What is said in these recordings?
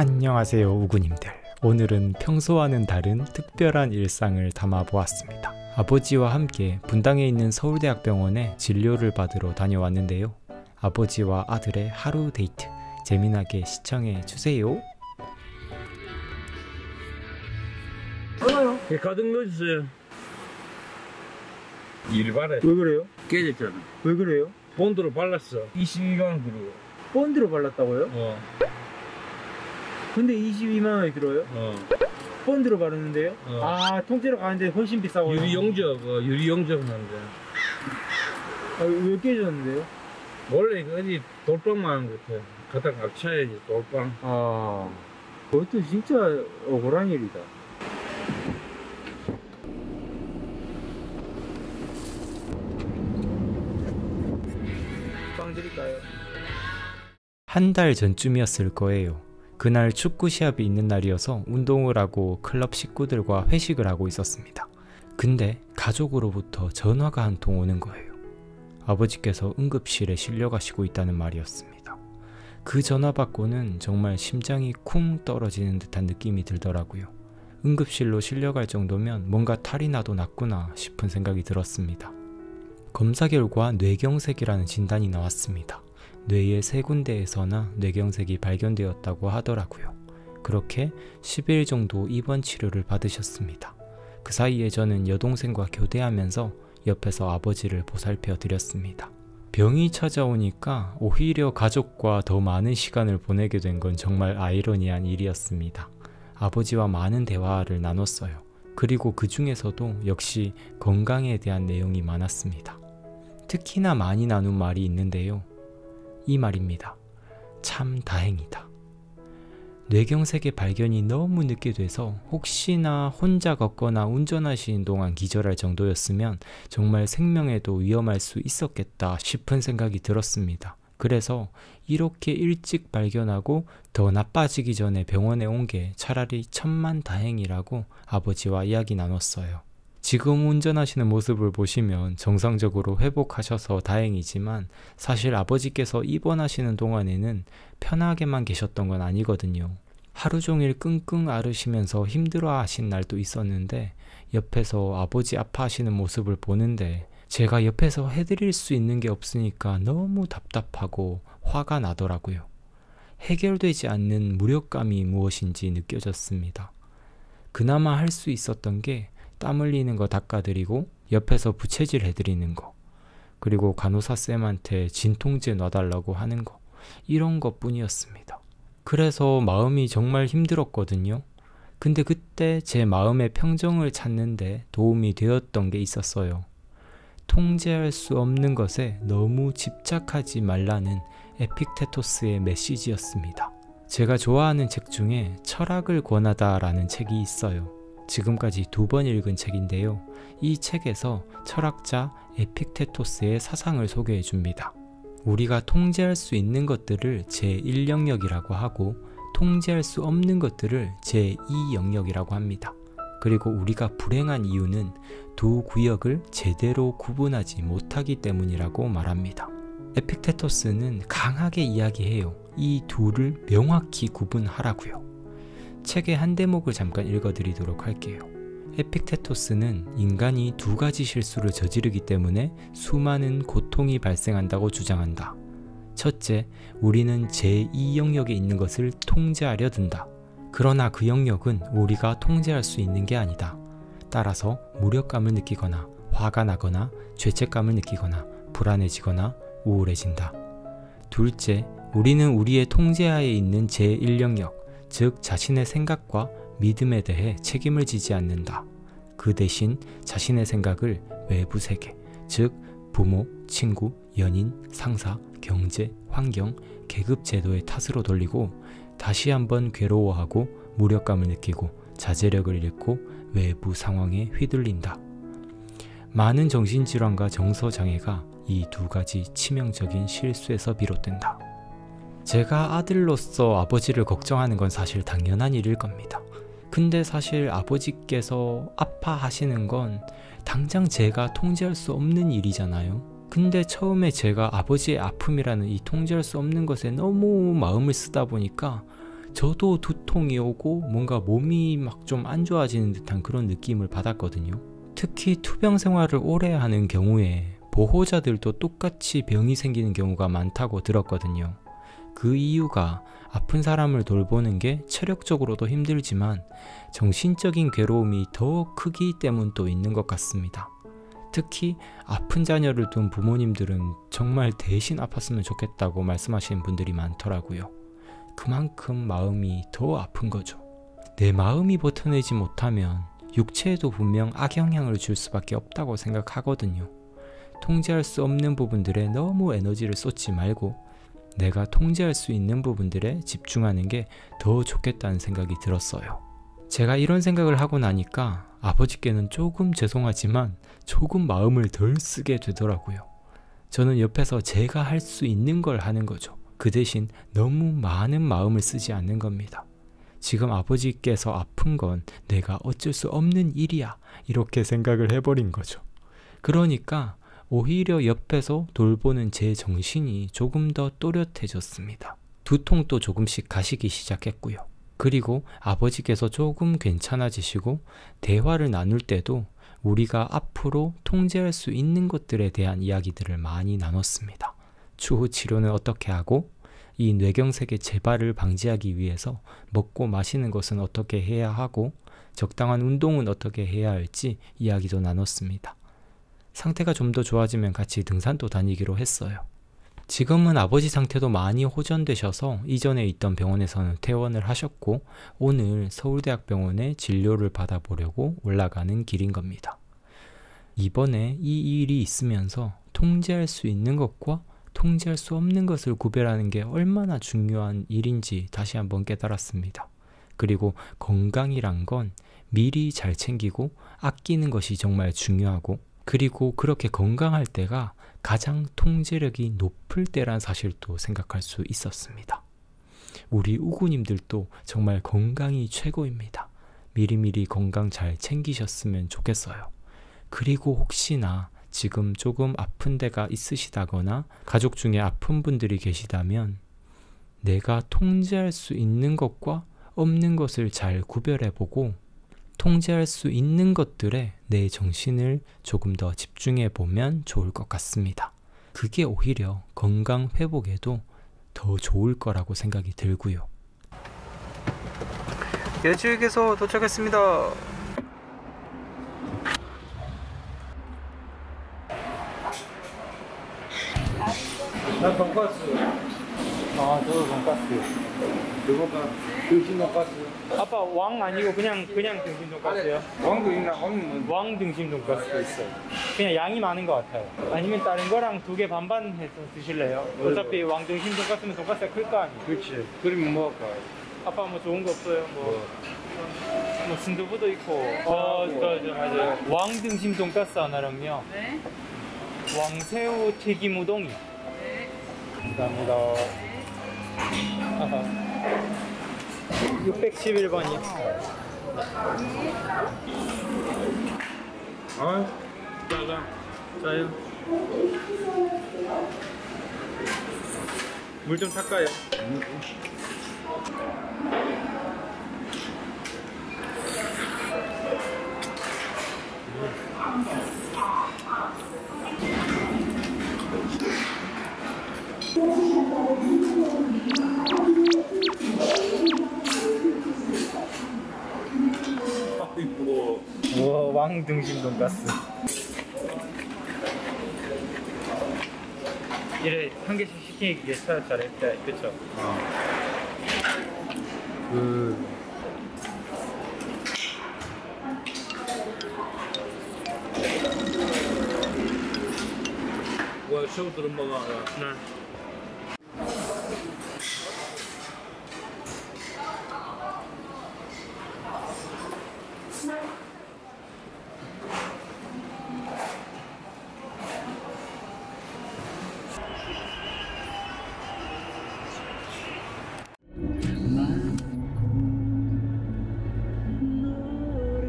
안녕하세요 우구님들. 오늘은 평소와는 다른 특별한 일상을 담아보았습니다. 아버지와 함께 분당에 있는 서울대학병원에 진료를 받으러 다녀왔는데요. 아버지와 아들의 하루 데이트 재미나게 시청해주세요. 알아요. 가든 거 주세요. 이리 봐라. 왜 그래요? 깨졌잖아. 왜 그래요? 본드로 발랐어. 22만 원 들어요. 본드로 발랐다고요? 근데 22만 원이 들어요? 본드로 바르는데요? 아, 통째로 가는데 훨씬 비싸고. 유리용접 하는데. 아, 왜 깨졌는데요? 원래 어디 돌빵만 하는 것 같아. 갖다 합쳐야지 돌빵. 아, 그것도 진짜 억울한 일이다. 빵 드릴까요? 한 달 전쯤이었을 거예요. 그날 축구 시합이 있는 날이어서 운동을 하고 클럽 식구들과 회식을 하고 있었습니다. 근데 가족으로부터 전화가 한 통 오는 거예요. 아버지께서 응급실에 실려가시고 있다는 말이었습니다. 그 전화 받고는 정말 심장이 쿵 떨어지는 듯한 느낌이 들더라고요. 응급실로 실려갈 정도면 뭔가 탈이 나도 났구나 싶은 생각이 들었습니다. 검사 결과 뇌경색이라는 진단이 나왔습니다. 뇌의 3군데에서나 뇌경색이 발견되었다고 하더라고요. 그렇게 10일 정도 입원 치료를 받으셨습니다. 그 사이에 저는 여동생과 교대하면서 옆에서 아버지를 보살펴 드렸습니다. 병이 찾아오니까 오히려 가족과 더 많은 시간을 보내게 된 건 정말 아이러니한 일이었습니다. 아버지와 많은 대화를 나눴어요. 그리고 그 중에서도 역시 건강에 대한 내용이 많았습니다. 특히나 많이 나눈 말이 있는데요. 이 말입니다. 참 다행이다. 뇌경색의 발견이 너무 늦게 돼서 혹시나 혼자 걷거나 운전하시는 동안 기절할 정도였으면 정말 생명에도 위험할 수 있었겠다 싶은 생각이 들었습니다. 그래서 이렇게 일찍 발견하고 더 나빠지기 전에 병원에 온 게 차라리 천만다행이라고 아버지와 이야기 나눴어요. 지금 운전하시는 모습을 보시면 정상적으로 회복하셔서 다행이지만 사실 아버지께서 입원하시는 동안에는 편하게만 계셨던 건 아니거든요. 하루 종일 끙끙 앓으시면서 힘들어 하신 날도 있었는데 옆에서 아버지 아파하시는 모습을 보는데 제가 옆에서 해드릴 수 있는 게 없으니까 너무 답답하고 화가 나더라고요. 해결되지 않는 무력감이 무엇인지 느껴졌습니다. 그나마 할 수 있었던 게 땀 흘리는 거 닦아드리고 옆에서 부채질 해드리는 거, 그리고 간호사쌤한테 진통제 놔달라고 하는 거, 이런 것 뿐이었습니다. 그래서 마음이 정말 힘들었거든요. 근데 그때 제 마음의 평정을 찾는데 도움이 되었던 게 있었어요. 통제할 수 없는 것에 너무 집착하지 말라는 에픽테토스의 메시지였습니다. 제가 좋아하는 책 중에 철학을 권하다 라는 책이 있어요. 지금까지 2번 읽은 책인데요. 이 책에서 철학자 에픽테토스의 사상을 소개해 줍니다. 우리가 통제할 수 있는 것들을 제1영역이라고 하고 통제할 수 없는 것들을 제2영역이라고 합니다. 그리고 우리가 불행한 이유는 두 구역을 제대로 구분하지 못하기 때문이라고 말합니다. 에픽테토스는 강하게 이야기해요. 이 둘을 명확히 구분하라고요. 책의 한 대목을 잠깐 읽어드리도록 할게요. 에픽테토스는 인간이 2가지 실수를 저지르기 때문에 수많은 고통이 발생한다고 주장한다. 첫째, 우리는 제2영역에 있는 것을 통제하려 든다. 그러나 그 영역은 우리가 통제할 수 있는 게 아니다. 따라서 무력감을 느끼거나 화가 나거나 죄책감을 느끼거나 불안해지거나 우울해진다. 둘째, 우리는 우리의 통제하에 있는 제1영역, 즉 자신의 생각과 믿음에 대해 책임을 지지 않는다. 그 대신 자신의 생각을 외부 세계, 즉 부모, 친구, 연인, 상사, 경제, 환경, 계급 제도의 탓으로 돌리고 다시 한번 괴로워하고 무력감을 느끼고 자제력을 잃고 외부 상황에 휘둘린다. 많은 정신질환과 정서장애가 이 2가지 치명적인 실수에서 비롯된다. 제가 아들로서 아버지를 걱정하는 건 사실 당연한 일일 겁니다. 근데 사실 아버지께서 아파하시는 건 당장 제가 통제할 수 없는 일이잖아요. 근데 처음에 제가 아버지의 아픔이라는 이 통제할 수 없는 것에 너무 마음을 쓰다 보니까 저도 두통이 오고 뭔가 몸이 막 좀 안 좋아지는 듯한 그런 느낌을 받았거든요. 특히 투병 생활을 오래 하는 경우에 보호자들도 똑같이 병이 생기는 경우가 많다고 들었거든요. 그 이유가 아픈 사람을 돌보는 게 체력적으로도 힘들지만 정신적인 괴로움이 더 크기 때문도 있는 것 같습니다. 특히 아픈 자녀를 둔 부모님들은 정말 대신 아팠으면 좋겠다고 말씀하시는 분들이 많더라고요. 그만큼 마음이 더 아픈 거죠. 내 마음이 버텨내지 못하면 육체에도 분명 악영향을 줄 수밖에 없다고 생각하거든요. 통제할 수 없는 부분들에 너무 에너지를 쏟지 말고 내가 통제할 수 있는 부분들에 집중하는 게 더 좋겠다는 생각이 들었어요. 제가 이런 생각을 하고 나니까 아버지께는 조금 죄송하지만 조금 마음을 덜 쓰게 되더라고요. 저는 옆에서 제가 할 수 있는 걸 하는 거죠. 그 대신 너무 많은 마음을 쓰지 않는 겁니다. 지금 아버지께서 아픈 건 내가 어쩔 수 없는 일이야, 이렇게 생각을 해버린 거죠. 그러니까 오히려 옆에서 돌보는 제 정신이 조금 더 또렷해졌습니다. 두통도 조금씩 가시기 시작했고요. 그리고 아버지께서 조금 괜찮아지시고 대화를 나눌 때도 우리가 앞으로 통제할 수 있는 것들에 대한 이야기들을 많이 나눴습니다. 추후 치료는 어떻게 하고 이 뇌경색의 재발을 방지하기 위해서 먹고 마시는 것은 어떻게 해야 하고 적당한 운동은 어떻게 해야 할지 이야기도 나눴습니다. 상태가 좀 더 좋아지면 같이 등산도 다니기로 했어요. 지금은 아버지 상태도 많이 호전되셔서 이전에 있던 병원에서는 퇴원을 하셨고 오늘 서울대학병원에 진료를 받아보려고 올라가는 길인 겁니다. 이번에 이 일이 있으면서 통제할 수 있는 것과 통제할 수 없는 것을 구별하는 게 얼마나 중요한 일인지 다시 한번 깨달았습니다. 그리고 건강이란 건 미리 잘 챙기고 아끼는 것이 정말 중요하고 그리고 그렇게 건강할 때가 가장 통제력이 높을 때란 사실도 생각할 수 있었습니다. 우리 우구님들도 정말 건강이 최고입니다. 미리미리 건강 잘 챙기셨으면 좋겠어요. 그리고 혹시나 지금 조금 아픈 데가 있으시다거나 가족 중에 아픈 분들이 계시다면 내가 통제할 수 있는 것과 없는 것을 잘 구별해보고 통제할 수 있는 것들에 내 정신을 조금 더 집중해보면 좋을 것 같습니다. 그게 오히려 건강 회복에도 더 좋을 거라고 생각이 들고요. 여주에게서 도착했습니다. 나 돈가스. 아, 저도 돈가스. 이거가 등심 돈가스. 아빠 왕 아니고 그냥 등심 돈가스요? 왕도 있나? 왕은 왕 등심 돈가스도 있어요. 그냥 양이 많은 것 같아요. 아니면 다른 거랑 두 개 반반 해서 드실래요? 어차피 왕 등심 돈가스면 돈가스가 클 거 아니에요? 그렇지. 그러면 뭐 할까? 아빠 뭐 좋은 거 없어요? 뭐 순두부도 있고. 맞아요. 왕 등심 돈가스 하나랑요. 네. 왕새우 튀김 우동이. 네. 감사합니다. 611번이요. 아, 짜요. 물 좀 탈까요? 우와, 왕 등심 돈가스. 이래 한 개씩 시키기 참 잘했다, 그쵸? 와, 새우들은 먹어. 네.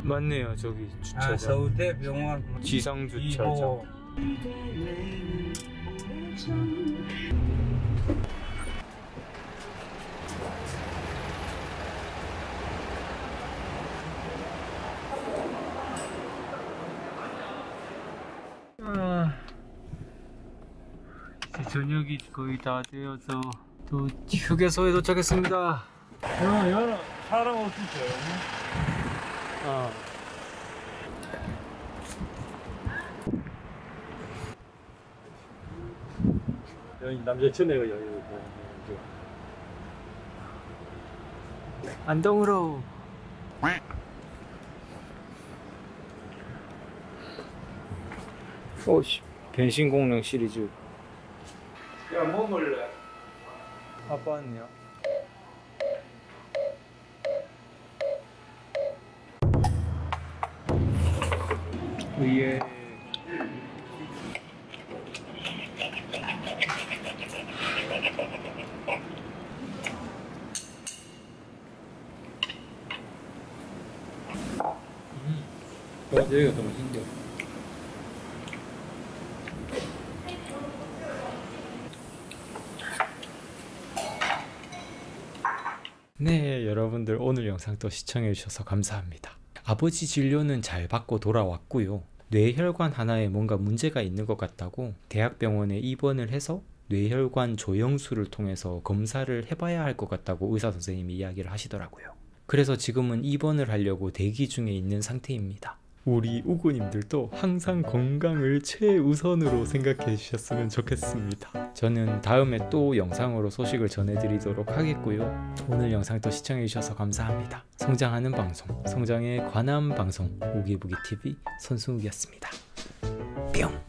맞네요, 저기 주차장. 서울대병원 지상 주차장. 저녁이 거의 다 되어서 또 휴게소에 도착했습니다. 야, 사람 없으세요? 여기 남자친구가 여기 안동으로. 오씨, 변신 공룡 시리즈. 야, 뭐 먹을래? 아빠 왔네요. 예. 여기가 더 맛있는데. 네, 여러분들 오늘 영상도 시청해 주셔서 감사합니다. 아버지 진료는 잘 받고 돌아왔고요. 뇌혈관 하나에 뭔가 문제가 있는 것 같다고 대학병원에 입원을 해서 뇌혈관 조영술을 통해서 검사를 해봐야 할 것 같다고 의사 선생님이 이야기를 하시더라고요. 그래서 지금은 입원을 하려고 대기 중에 있는 상태입니다. 우리 우구님들도 항상 건강을 최우선으로 생각해 주셨으면 좋겠습니다. 저는 다음에 또 영상으로 소식을 전해드리도록 하겠고요. 오늘 영상도 시청해 주셔서 감사합니다. 성장하는 방송, 성장에 관한 방송 우기부기TV 손승욱이었습니다. 뿅!